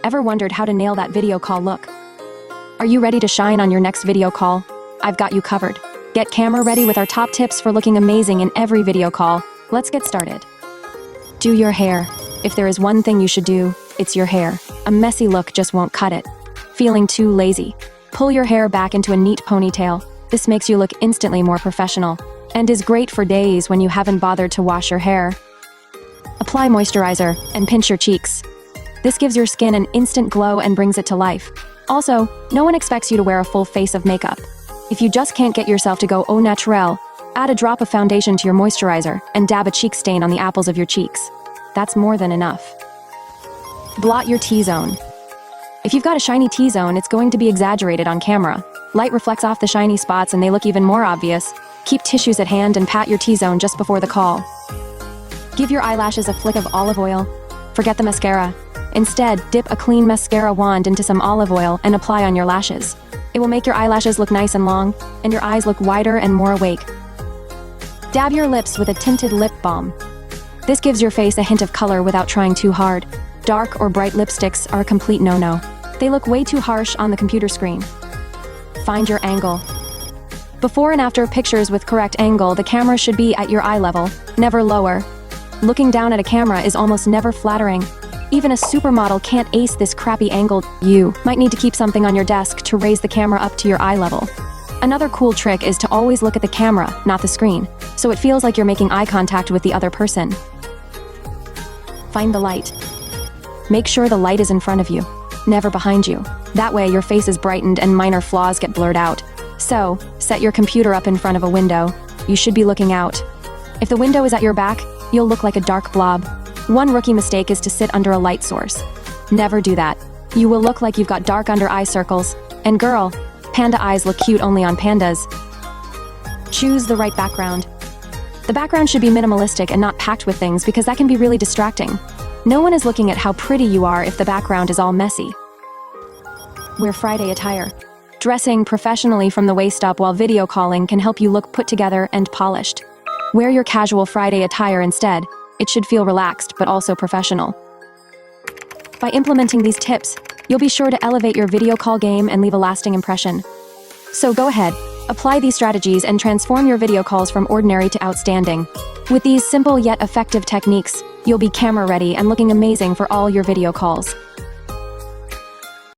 Ever wondered how to nail that video call look? Are you ready to shine on your next video call? I've got you covered. Get camera ready with our top tips for looking amazing in every video call. Let's get started. Do your hair. If there is one thing you should do, it's your hair. A messy look just won't cut it. Feeling too lazy? Pull your hair back into a neat ponytail. This makes you look instantly more professional and is great for days when you haven't bothered to wash your hair. Apply moisturizer and pinch your cheeks. This gives your skin an instant glow and brings it to life. Also, no one expects you to wear a full face of makeup. If you just can't get yourself to go au naturel, add a drop of foundation to your moisturizer and dab a cheek stain on the apples of your cheeks. That's more than enough. Blot your T-zone. If you've got a shiny T-zone, it's going to be exaggerated on camera. Light reflects off the shiny spots and they look even more obvious. Keep tissues at hand and pat your T-zone just before the call. Give your eyelashes a flick of olive oil. Forget the mascara. Instead, dip a clean mascara wand into some olive oil and apply on your lashes. It will make your eyelashes look nice and long, and your eyes look wider and more awake. Dab your lips with a tinted lip balm. This gives your face a hint of color without trying too hard. Dark or bright lipsticks are a complete no-no. They look way too harsh on the computer screen. Find your angle. Before and after pictures with correct angle, the camera should be at your eye level, never lower. Looking down at a camera is almost never flattering. Even a supermodel can't ace this crappy angle. You might need to keep something on your desk to raise the camera up to your eye level. Another cool trick is to always look at the camera, not the screen, so it feels like you're making eye contact with the other person. Find the light. Make sure the light is in front of you, never behind you. That way your face is brightened and minor flaws get blurred out. So, set your computer up in front of a window. You should be looking out. If the window is at your back, you'll look like a dark blob. One rookie mistake is to sit under a light source. Never do that. You will look like you've got dark under eye circles. And girl, panda eyes look cute only on pandas. Choose the right background. The background should be minimalistic and not packed with things because that can be really distracting. No one is looking at how pretty you are if the background is all messy. Wear Friday attire. Dressing professionally from the waist up while video calling can help you look put together and polished. Wear your casual Friday attire instead. It should feel relaxed but also professional. By implementing these tips, you'll be sure to elevate your video call game and leave a lasting impression. So go ahead, apply these strategies and transform your video calls from ordinary to outstanding. With these simple yet effective techniques, you'll be camera ready and looking amazing for all your video calls.